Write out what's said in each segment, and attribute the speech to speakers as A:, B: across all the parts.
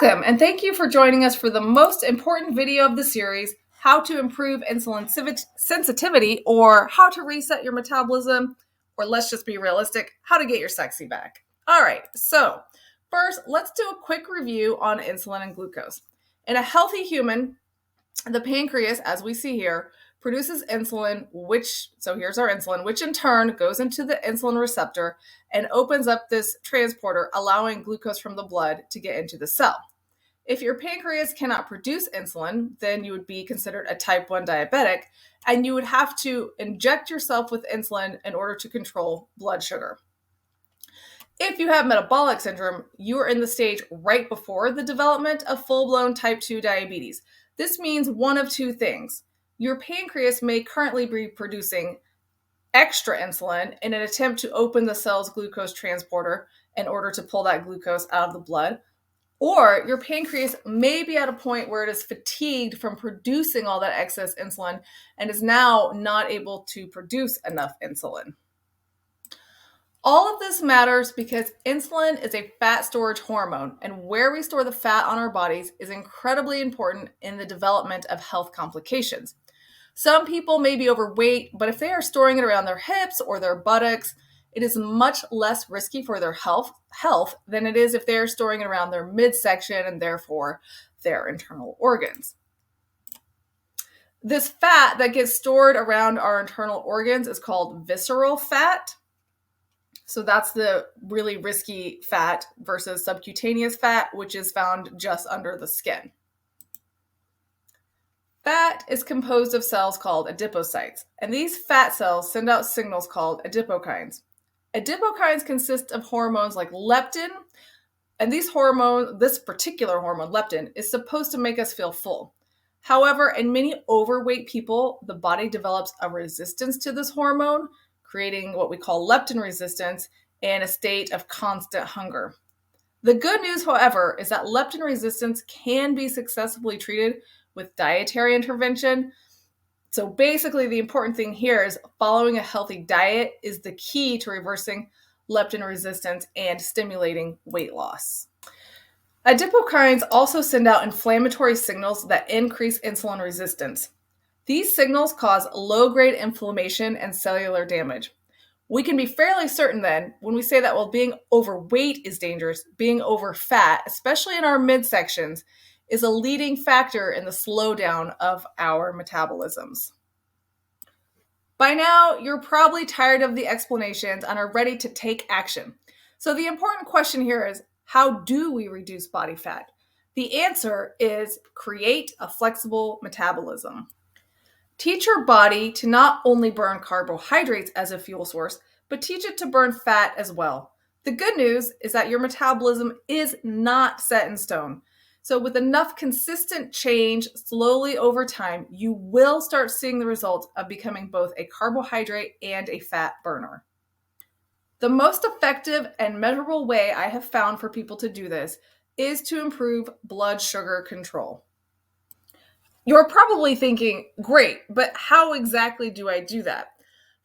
A: Welcome, and thank you for joining us for the most important video of the series, How to Improve Insulin Sensitivity, or How to Reset Your Metabolism, or let's just be realistic, How to Get Your Sexy Back. All right, so first, let's do a quick review on insulin and glucose. In a healthy human, the pancreas, as we see here, produces insulin, here's our insulin, which in turn goes into the insulin receptor and opens up this transporter, allowing glucose from the blood to get into the cell. If your pancreas cannot produce insulin, then you would be considered a type 1 diabetic, and you would have to inject yourself with insulin in order to control blood sugar. If you have metabolic syndrome, you are in the stage right before the development of full-blown type 2 diabetes. This means one of two things. Your pancreas may currently be producing extra insulin in an attempt to open the cell's glucose transporter in order to pull that glucose out of the blood, or your pancreas may be at a point where it is fatigued from producing all that excess insulin and is now not able to produce enough insulin. All of this matters because insulin is a fat storage hormone, and where we store the fat on our bodies is incredibly important in the development of health complications. Some people may be overweight, but if they are storing it around their hips or their buttocks, it is much less risky for their health than it is if they are storing it around their midsection and therefore their internal organs. This fat that gets stored around our internal organs is called visceral fat. So that's the really risky fat versus subcutaneous fat, which is found just under the skin. Fat is composed of cells called adipocytes, and these fat cells send out signals called adipokines. Adipokines consist of hormones like leptin, and this particular hormone, leptin, is supposed to make us feel full. However, in many overweight people, the body develops a resistance to this hormone, creating what we call leptin resistance and a state of constant hunger. The good news, however, is that leptin resistance can be successfully treated with dietary intervention. So basically, the important thing here is following a healthy diet is the key to reversing leptin resistance and stimulating weight loss. Adipokines also send out inflammatory signals that increase insulin resistance. These signals cause low-grade inflammation and cellular damage. We can be fairly certain then, when we say that while being overweight is dangerous, being over fat, especially in our midsections, is a leading factor in the slowdown of our metabolisms. By now, you're probably tired of the explanations and are ready to take action. So the important question here is, how do we reduce body fat? The answer is create a flexible metabolism. Teach your body to not only burn carbohydrates as a fuel source, but teach it to burn fat as well. The good news is that your metabolism is not set in stone. So with enough consistent change slowly over time, you will start seeing the results of becoming both a carbohydrate and a fat burner. The most effective and measurable way I have found for people to do this is to improve blood sugar control. You're probably thinking, great, but how exactly do I do that?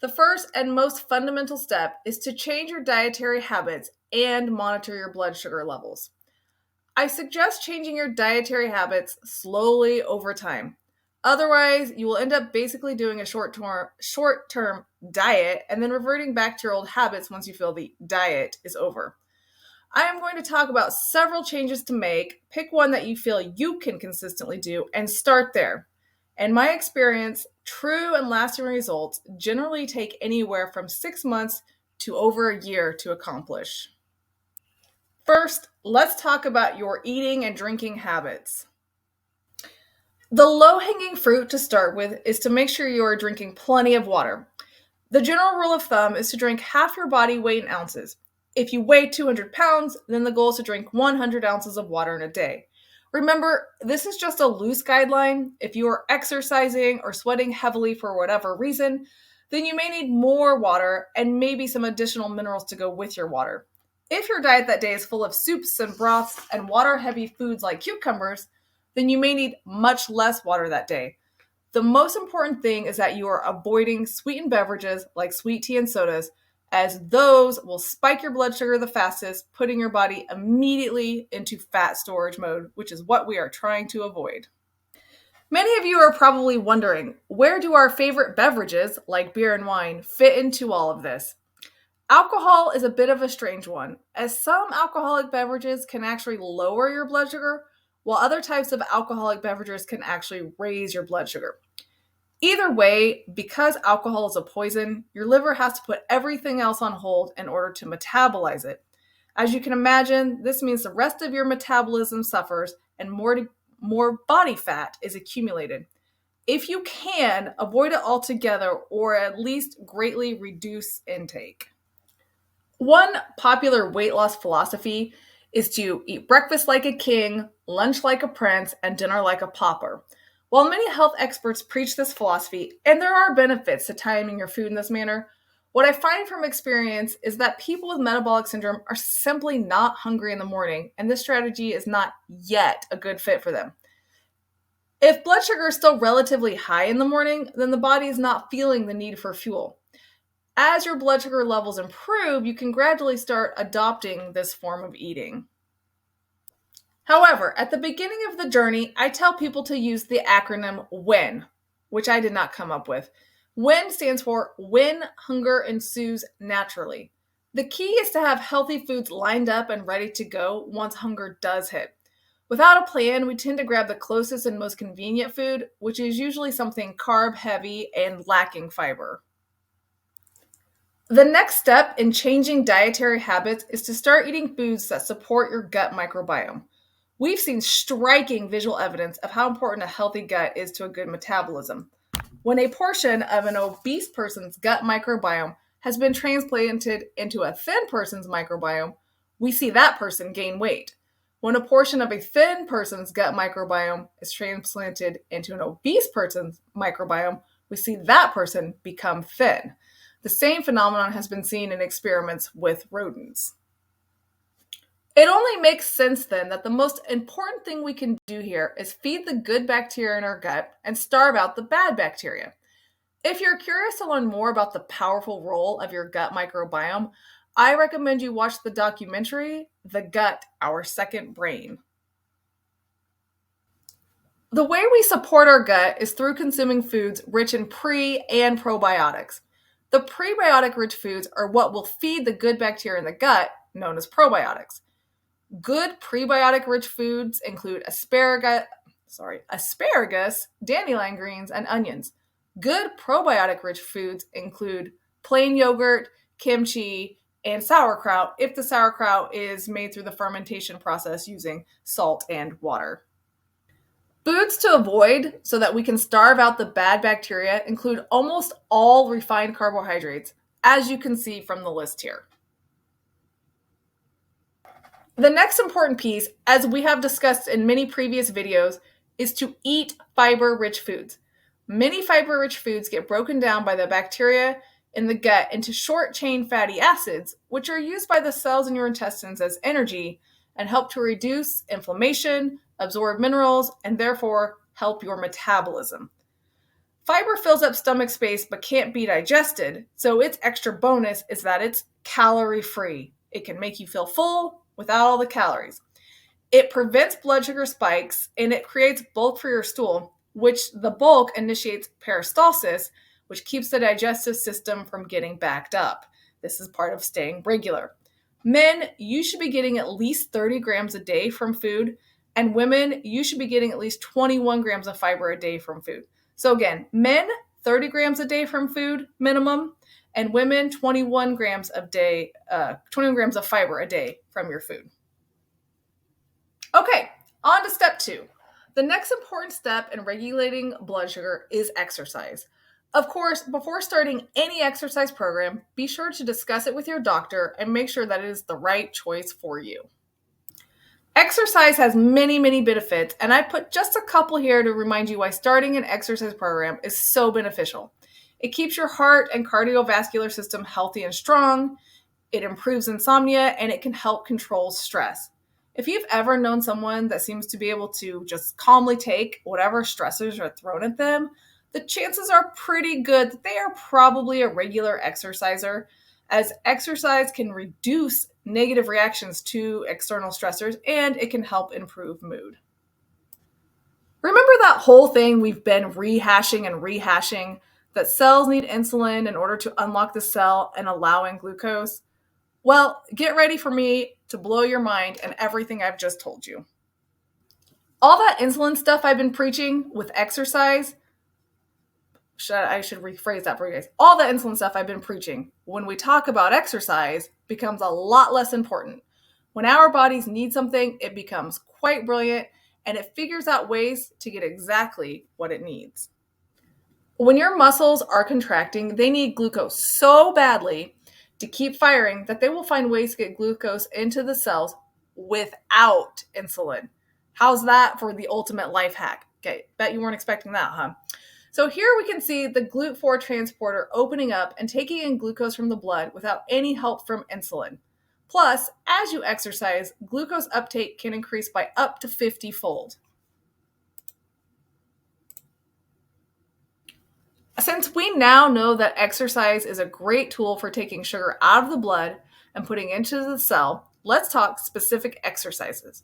A: The first and most fundamental step is to change your dietary habits and monitor your blood sugar levels. I suggest changing your dietary habits slowly over time. Otherwise, you will end up basically doing a short-term diet and then reverting back to your old habits once you feel the diet is over. I am going to talk about several changes to make. Pick one that you feel you can consistently do and start there. In my experience, true and lasting results generally take anywhere from 6 months to over a year to accomplish. First, let's talk about your eating and drinking habits. The low-hanging fruit to start with is to make sure you are drinking plenty of water. The general rule of thumb is to drink half your body weight in ounces. If you weigh 200 pounds, then the goal is to drink 100 ounces of water in a day. Remember, this is just a loose guideline. If you are exercising or sweating heavily for whatever reason, then you may need more water and maybe some additional minerals to go with your water. If your diet that day is full of soups and broths and water-heavy foods like cucumbers, then you may need much less water that day. The most important thing is that you are avoiding sweetened beverages like sweet tea and sodas, as those will spike your blood sugar the fastest, putting your body immediately into fat storage mode, which is what we are trying to avoid. Many of you are probably wondering, where do our favorite beverages, like beer and wine, fit into all of this? Alcohol is a bit of a strange one, as some alcoholic beverages can actually lower your blood sugar, while other types of alcoholic beverages can actually raise your blood sugar. Either way, because alcohol is a poison, your liver has to put everything else on hold in order to metabolize it. As you can imagine, this means the rest of your metabolism suffers and more body fat is accumulated. If you can, avoid it altogether or at least greatly reduce intake. One popular weight loss philosophy is to eat breakfast like a king, lunch like a prince, and dinner like a pauper. While many health experts preach this philosophy, and there are benefits to timing your food in this manner, what I find from experience is that people with metabolic syndrome are simply not hungry in the morning, and this strategy is not yet a good fit for them. If blood sugar is still relatively high in the morning, then the body is not feeling the need for fuel. As your blood sugar levels improve, you can gradually start adopting this form of eating. However, at the beginning of the journey, I tell people to use the acronym WHEN, which I did not come up with. WHEN stands for When Hunger Ensues Naturally. The key is to have healthy foods lined up and ready to go once hunger does hit. Without a plan, we tend to grab the closest and most convenient food, which is usually something carb heavy and lacking fiber. The next step in changing dietary habits is to start eating foods that support your gut microbiome. We've seen striking visual evidence of how important a healthy gut is to a good metabolism. When a portion of an obese person's gut microbiome has been transplanted into a thin person's microbiome, we see that person gain weight. When a portion of a thin person's gut microbiome is transplanted into an obese person's microbiome, we see that person become thin. The same phenomenon has been seen in experiments with rodents. It only makes sense then that the most important thing we can do here is feed the good bacteria in our gut and starve out the bad bacteria. If you're curious to learn more about the powerful role of your gut microbiome, I recommend you watch the documentary, The Gut, Our Second Brain. The way we support our gut is through consuming foods rich in pre- and probiotics. The prebiotic-rich foods are what will feed the good bacteria in the gut, known as probiotics. Good prebiotic-rich foods include asparagus, dandelion greens, and onions. Good probiotic-rich foods include plain yogurt, kimchi, and sauerkraut if the sauerkraut is made through the fermentation process using salt and water. Foods to avoid so that we can starve out the bad bacteria include almost all refined carbohydrates, as you can see from the list here. The next important piece, as we have discussed in many previous videos, is to eat fiber-rich foods. Many fiber-rich foods get broken down by the bacteria in the gut into short-chain fatty acids, which are used by the cells in your intestines as energy and help to reduce inflammation, absorb minerals, and therefore help your metabolism. Fiber fills up stomach space but can't be digested, so its extra bonus is that it's calorie-free. It can make you feel full without all the calories. It prevents blood sugar spikes and it creates bulk for your stool, which the bulk initiates peristalsis, which keeps the digestive system from getting backed up. This is part of staying regular. Men, you should be getting at least 30 grams a day from food, and women, you should be getting at least 21 grams of fiber a day from food. So again, men, 30 grams a day from food minimum, and women, 21 grams of fiber a day from your food. Okay, on to step 2. The next important step in regulating blood sugar is exercise. Of course, before starting any exercise program, be sure to discuss it with your doctor and make sure that it is the right choice for you. Exercise has many, many benefits, and I put just a couple here to remind you why starting an exercise program is so beneficial. It keeps your heart and cardiovascular system healthy and strong, it improves insomnia, and it can help control stress. If you've ever known someone that seems to be able to just calmly take whatever stressors are thrown at them, the chances are pretty good that they are probably a regular exerciser. as exercise can reduce negative reactions to external stressors and it can help improve mood. Remember that whole thing we've been rehashing, that cells need insulin in order to unlock the cell and allow in glucose? Well, get ready for me to blow your mind and everything I've just told you. All that insulin stuff I've been preaching with exercise, I should rephrase that for you guys. All the insulin stuff I've been preaching when we talk about exercise becomes a lot less important. When our bodies need something, it becomes quite brilliant and it figures out ways to get exactly what it needs. When your muscles are contracting, they need glucose so badly to keep firing that they will find ways to get glucose into the cells without insulin. How's that for the ultimate life hack? Okay, bet you weren't expecting that, huh? So here we can see the GLUT4 transporter opening up and taking in glucose from the blood without any help from insulin. Plus, as you exercise, glucose uptake can increase by up to 50-fold. Since we now know that exercise is a great tool for taking sugar out of the blood and putting it into the cell, let's talk specific exercises.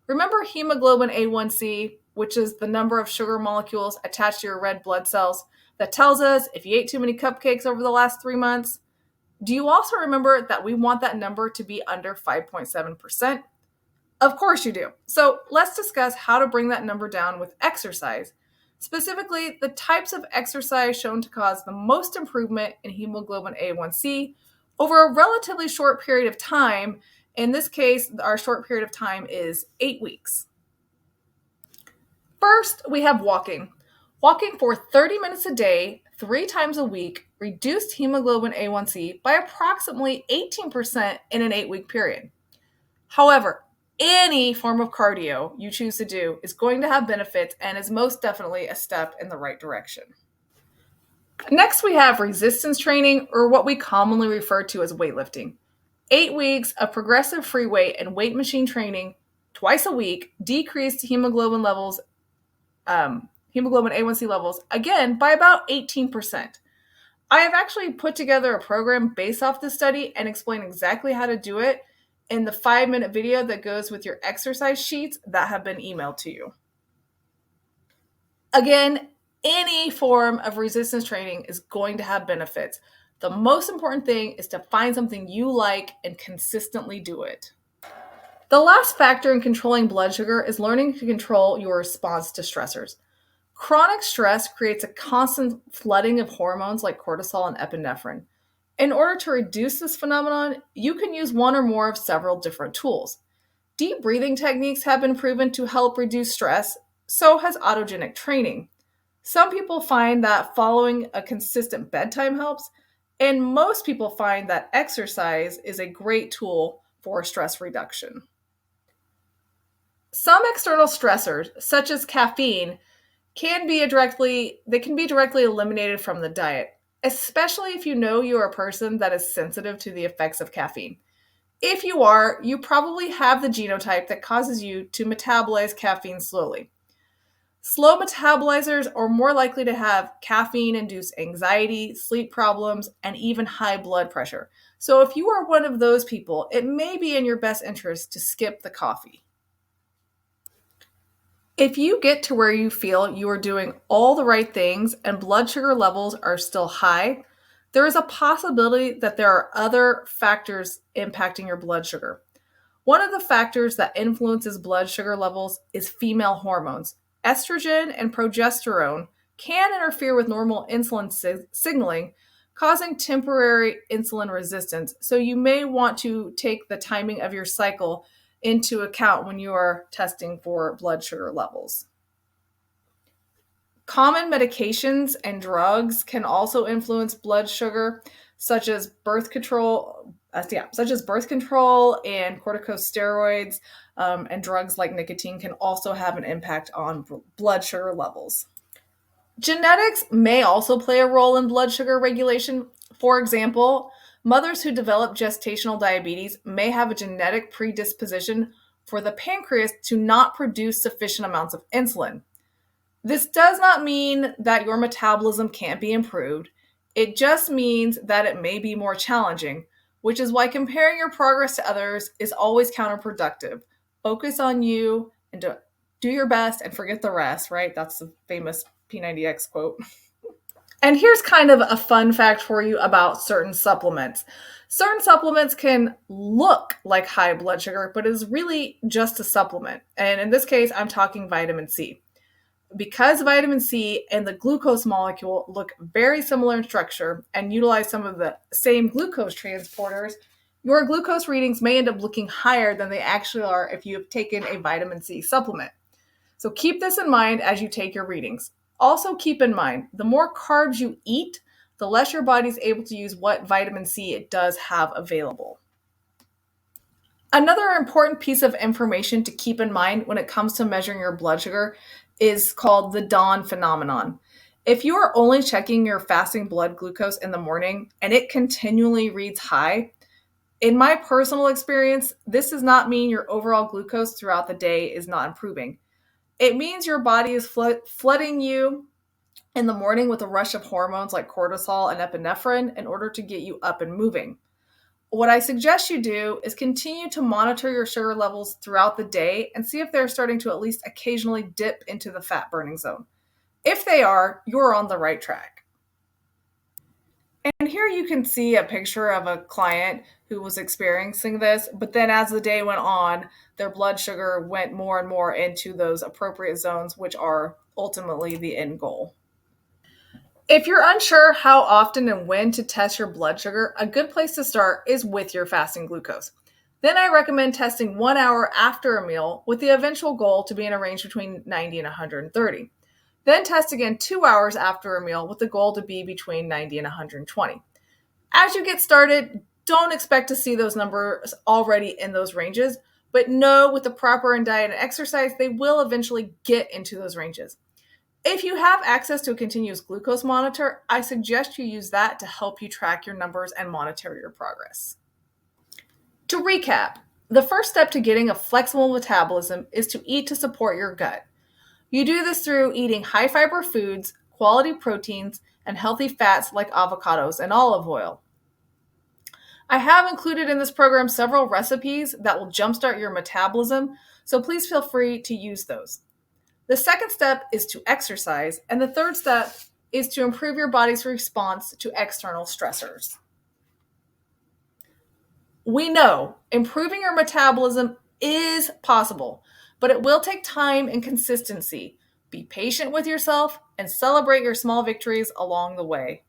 A: Remember hemoglobin A1c, which is the number of sugar molecules attached to your red blood cells that tells us if you ate too many cupcakes over the last 3 months? Do you also remember that we want that number to be under 5.7%? Of course you do. So let's discuss how to bring that number down with exercise. Specifically, the types of exercise shown to cause the most improvement in hemoglobin A1c over a relatively short period of time. In this case, our short period of time is 8 weeks. First, we have walking. Walking for 30 minutes a day, 3 times a week, reduced hemoglobin A1c by approximately 18% in an 8-week period. However, any form of cardio you choose to do is going to have benefits and is most definitely a step in the right direction. Next, we have resistance training, or what we commonly refer to as weightlifting. 8 weeks of progressive free weight and weight machine training twice a week decreased hemoglobin A1c levels, again, by about 18%. I have actually put together a program based off this study and explain exactly how to do it in the 5-minute video that goes with your exercise sheets that have been emailed to you. Again, any form of resistance training is going to have benefits. The most important thing is to find something you like and consistently do it. The last factor in controlling blood sugar is learning to control your response to stressors. Chronic stress creates a constant flooding of hormones like cortisol and epinephrine. In order to reduce this phenomenon, you can use one or more of several different tools. Deep breathing techniques have been proven to help reduce stress, so has autogenic training. Some people find that following a consistent bedtime helps, and most people find that exercise is a great tool for stress reduction. Some external stressors, such as caffeine, can be directly eliminated from the diet, especially if you know you are a person that is sensitive to the effects of caffeine. If you are, you probably have the genotype that causes you to metabolize caffeine slowly. Slow metabolizers are more likely to have caffeine-induced anxiety, sleep problems, and even high blood pressure. So if you are one of those people, it may be in your best interest to skip the coffee. If you get to where you feel you are doing all the right things and blood sugar levels are still high, there is a possibility that there are other factors impacting your blood sugar. One of the factors that influences blood sugar levels is female hormones. Estrogen and progesterone can interfere with normal insulin signaling, causing temporary insulin resistance. So you may want to take the timing of your cycle into account when you are testing for blood sugar levels. Common medications and drugs can also influence blood sugar, such as birth control and corticosteroids, and drugs like nicotine can also have an impact on blood sugar levels. Genetics may also play a role in blood sugar regulation. For example, mothers who develop gestational diabetes may have a genetic predisposition for the pancreas to not produce sufficient amounts of insulin. This does not mean that your metabolism can't be improved. It just means that it may be more challenging, which is why comparing your progress to others is always counterproductive. Focus on you and do your best and forget the rest, right? That's the famous P90X quote. And here's kind of a fun fact for you about certain supplements. Certain supplements can look like high blood sugar, but is really just a supplement. And in this case, I'm talking vitamin C. Because vitamin C and the glucose molecule look very similar in structure and utilize some of the same glucose transporters, your glucose readings may end up looking higher than they actually are if you have taken a vitamin C supplement. So keep this in mind as you take your readings. Also, keep in mind the more carbs you eat, the less your body is able to use what vitamin C it does have available. Another important piece of information to keep in mind when it comes to measuring your blood sugar is called the dawn phenomenon. If you are only checking your fasting blood glucose in the morning and it continually reads high, in my personal experience, this does not mean your overall glucose throughout the day is not improving. It means your body is flooding you in the morning with a rush of hormones like cortisol and epinephrine in order to get you up and moving. What I suggest you do is continue to monitor your sugar levels throughout the day and see if they're starting to at least occasionally dip into the fat burning zone. If they are, you're on the right track. And here you can see a picture of a client who was experiencing this, but then as the day went on, their blood sugar went more and more into those appropriate zones, which are ultimately the end goal. If you're unsure how often and when to test your blood sugar, a good place to start is with your fasting glucose. Then I recommend testing 1 hour after a meal with the eventual goal to be in a range between 90 and 130. Then test again 2 hours after a meal with the goal to be between 90 and 120. As you get started, don't expect to see those numbers already in those ranges, but know with the proper diet and exercise, they will eventually get into those ranges. If you have access to a continuous glucose monitor, I suggest you use that to help you track your numbers and monitor your progress. To recap, the first step to getting a flexible metabolism is to eat to support your gut. You do this through eating high fiber foods, quality proteins, and healthy fats like avocados and olive oil. I have included in this program several recipes that will jumpstart your metabolism, so please feel free to use those. The second step is to exercise, and the third step is to improve your body's response to external stressors. We know improving your metabolism is possible, but it will take time and consistency. Be patient with yourself and celebrate your small victories along the way.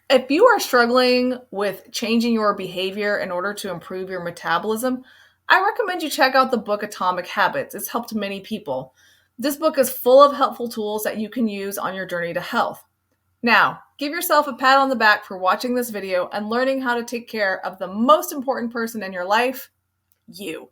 A: If you are struggling with changing your behavior in order to improve your metabolism, I recommend you check out the book Atomic Habits. It's helped many people. This book is full of helpful tools that you can use on your journey to health. Now, give yourself a pat on the back for watching this video and learning how to take care of the most important person in your life, you.